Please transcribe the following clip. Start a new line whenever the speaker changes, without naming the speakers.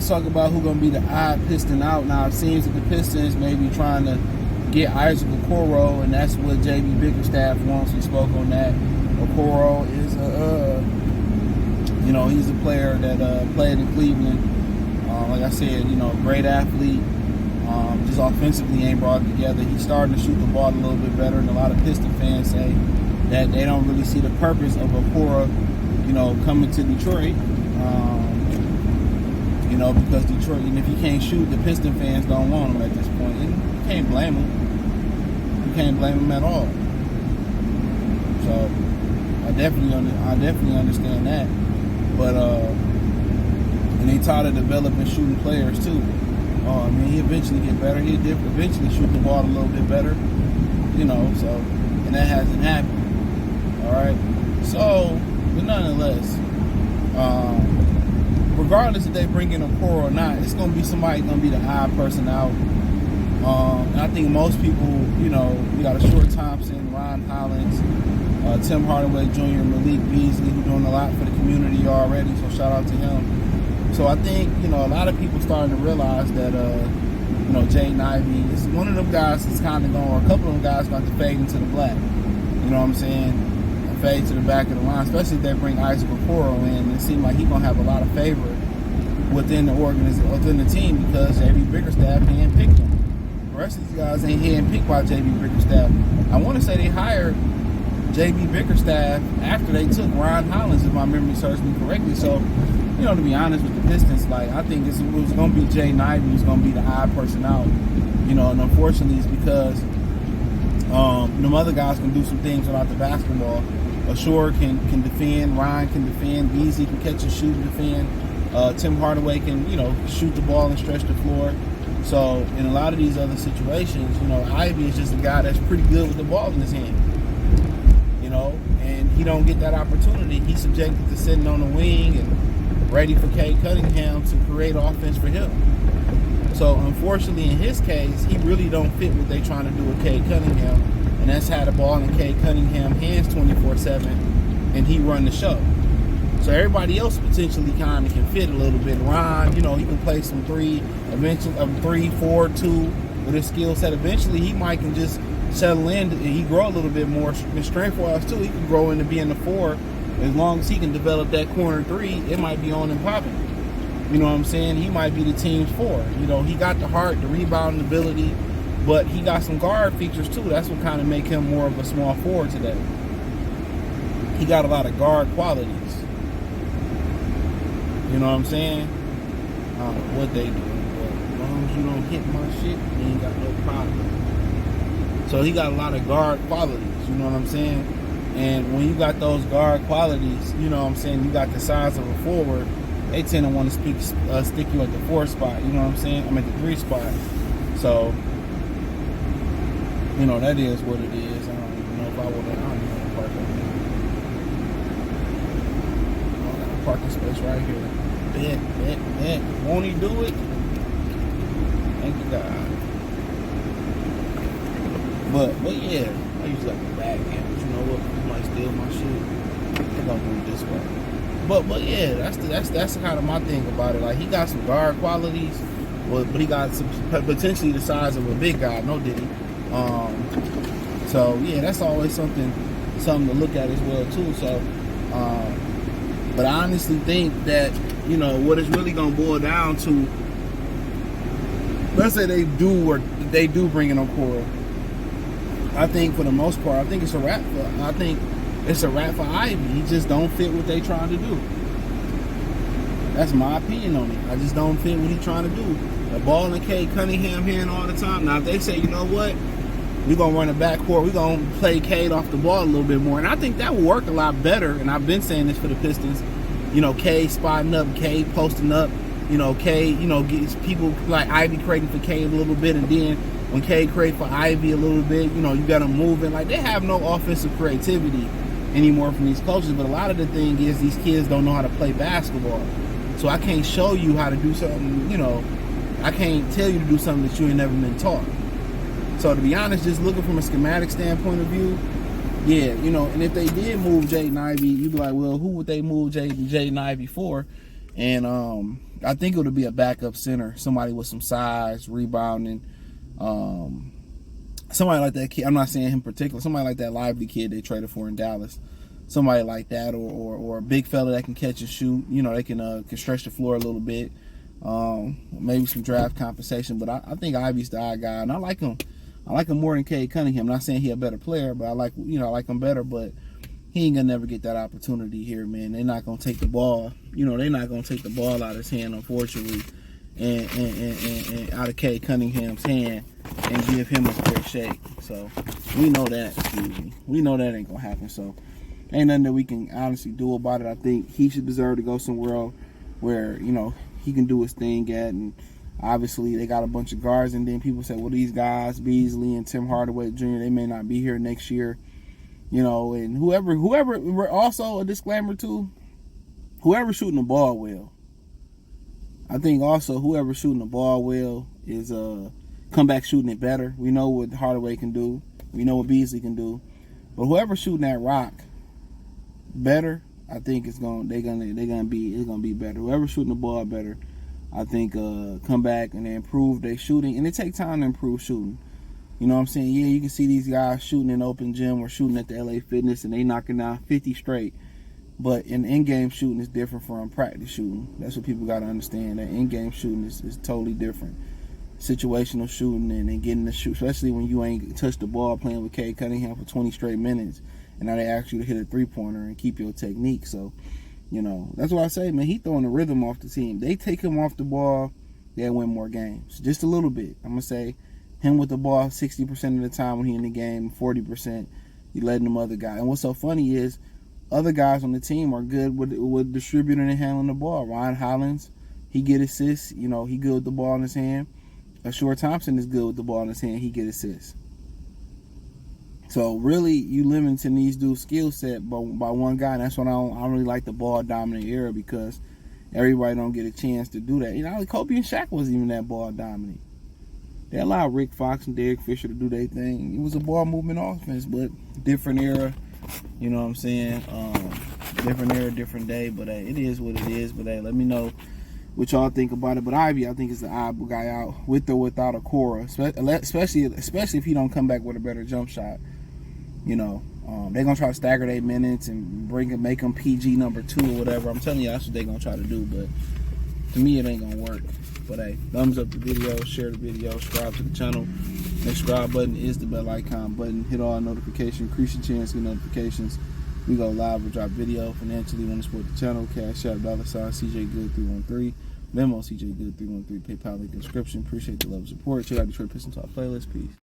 let's talk about who's going to be the odd Piston out. Now, it seems that the Pistons may be trying to get Isaac Okoro, and that's what JB Bickerstaff wants. We spoke on that. Okoro is he's a player that played in Cleveland. Like I said, great athlete. Just offensively ain't brought it together. He's starting to shoot the ball a little bit better, and a lot of Piston fans say that they don't really see the purpose of Okoro, coming to Detroit. Because Detroit, and if he can't shoot, the Piston fans don't want him at this point. And you can't blame him. You can't blame him at all. So I definitely understand that. But and they tired of developing shooting players too. He eventually get better. He eventually shoot the ball a little bit better. So, and that hasn't happened. All right. So, but nonetheless, regardless if they bring in a core or not, it's going to be somebody going to be the odd person out. And I think most people, we got a Short Thompson, Ron Hollins, Tim Hardaway Jr., Malik Beasley, who's doing a lot for the community already, so shout out to him. So I think, a lot of people starting to realize that, Jaden Ivey is one of them guys that's kind of going, or a couple of them guys going to fade into the black. You know what I'm saying? And fade to the back of the line, especially if they bring Isaac Okoro in. It seems like he's going to have a lot of favor within the within the team because JB Bickerstaff handpicked him. The rest of these guys ain't handpicked by JB Bickerstaff. I want to say they hired JB Bickerstaff after they took Ron Hollins, if my memory serves me correctly. So, to be honest with the Pistons, I think it was going to be Jaden Ivey who's going to be the odd person out. And unfortunately it's because them other guys can do some things without the basketball. Ashore can defend, Ryan can defend, Beasley can catch and shoot and defend. Tim Hardaway can, shoot the ball and stretch the floor. So in a lot of these other situations, Ivey is just a guy that's pretty good with the ball in his hand. And he don't get that opportunity. He's subjected to sitting on the wing and ready for Cade Cunningham to create offense for him. So unfortunately in his case, he really don't fit what they trying to do with Cade Cunningham. And that's had the ball in Cade Cunningham hands 24/7 and he run the show. So everybody else potentially kind of can fit a little bit. Ron, he can play some 3, eventually 3, 4, 2 with his skill set. Eventually he might can just settle in and he grow a little bit more strength-wise too. He can grow into being the 4 as long as he can develop that corner 3. It might be on and popping. You know what I'm saying? He might be the team's 4. He got the heart, the rebounding ability, but he got some guard features too. That's what kind of make him more of a small forward today. He got a lot of guard qualities. You know what I'm saying? I don't know what they do, but as long as you don't hit my shit, you ain't got no problem. So he got a lot of guard qualities, you know what I'm saying? And when you got those guard qualities, you know what I'm saying, you got the size of a forward, they tend to want to stick you at the 4 spot, you know what I'm saying? I'm at the 3 spot. So, that is what it is. I don't even know if I don't even want to park over here. I got a parking space right here. Bet. Won't he do it? Thank you, God. But yeah, I use like the back end, but you know what? You might steal my shit. I'm gonna do it this way. But yeah, that's kind of my thing about it. Like he got some guard qualities, but he got some potentially the size of a big guy. No diddy. So yeah, that's always something to look at as well too. So, but I honestly think that what it's really gonna boil down to. Let's say they do bring in Okoro. I think for the most part, I think it's a wrap for Ivy. He just don't fit what they trying to do. That's my opinion on it. I just don't fit what he trying to do. The ball in Cade Cunningham hand all the time. Now if they say, you know what, we're gonna run a backcourt, we're gonna play Cade off the ball a little bit more, and I think that will work a lot better. And I've been saying this for the Pistons. Cade spotting up, Cade posting up. Cade, gets people like Ivy creating for Cade a little bit, and then when Cade create for Ivy a little bit, you got them moving. Like, they have no offensive creativity anymore from these coaches, but a lot of the thing is these kids don't know how to play basketball. So I can't show you how to do something, I can't tell you to do something that you ain't never been taught. So to be honest, just looking from a schematic standpoint of view, yeah, and if they did move Jaden Ivey, you'd be like, well, who would they move Jaden Ivey for? And I think it'll be a backup center, somebody with some size, rebounding, somebody like that kid. I'm not saying him in particular. Somebody like that Lively kid they traded for in Dallas. Somebody like that, or a big fella that can catch and shoot. You know, they can stretch the floor a little bit. Maybe some draft compensation, but I think Ivy's the odd guy, and I like him. I like him more than Cade Cunningham. I'm not saying he a better player, but I like him better. But he ain't gonna never get that opportunity here, man. They're not gonna take the ball. You know, they're not gonna take the ball out of his hand, unfortunately, and out of Cade Cunningham's hand and give him a fair shake. So we know that. Excuse me. We know that ain't gonna happen. So ain't nothing that we can honestly do about it. I think he should deserve to go somewhere where he can do his thing at. And obviously they got a bunch of guards, and then people say, well, these guys, Beasley and Tim Hardaway Jr., they may not be here next year. And whoever, we're also a disclaimer too, whoever's shooting the ball well. I think also whoever's shooting the ball well is come back shooting it better. We know what Hardaway can do. We know what Beasley can do. But whoever's shooting that rock better, I think it's gonna be better. Whoever's shooting the ball better, I think come back and they improve their shooting, and it takes time to improve shooting. You know what I'm saying? Yeah, you can see these guys shooting in open gym or shooting at the LA Fitness, and they knocking down 50 straight. But in-game shooting is different from practice shooting. That's what people got to understand. That in-game shooting is totally different. Situational shooting and getting the shoot, especially when you ain't touched the ball playing with Cade Cunningham for 20 straight minutes, and now they ask you to hit a three-pointer and keep your technique. So, that's why I say, man, he throwing the rhythm off the team. They take him off the ball, they'll win more games. Just a little bit. I'm going to say him with the ball 60% of the time when he in the game, 40% you letting them other guys. And what's so funny is other guys on the team are good with distributing and handling the ball. Ryan Hollins, he get assists. He good with the ball in his hand. Ashore Thompson is good with the ball in his hand. He get assists. So really, you limiting these dudes' skill set by one guy. And that's why I don't really like the ball dominant era, because everybody don't get a chance to do that. Kobe and Shaq wasn't even that ball dominant. They allowed Rick Fox and Derek Fisher to do their thing. It was a ball movement offense, but different era. You know what I'm saying? Different era, different day. But hey, it is what it is. But hey, let me know what y'all think about it. But Ivy, I think, is the odd guy out, with or without a Cora, especially if he don't come back with a better jump shot. They're gonna try to stagger their minutes and make them PG number 2 or whatever. I'm telling you, that's what they're gonna try to do. But to me, it ain't gonna work. But hey, thumbs up the video, share the video, subscribe to the channel. The subscribe button is the bell icon button. Hit all notifications, increase your chance to get notifications. We go live, we drop video. Financially, want to support the channel, Cash App, $CJ Good 313, Venmo CJ Good 313, PayPal link in the description. Appreciate the love and support. Check out Detroit Pistons Talk playlist. Peace.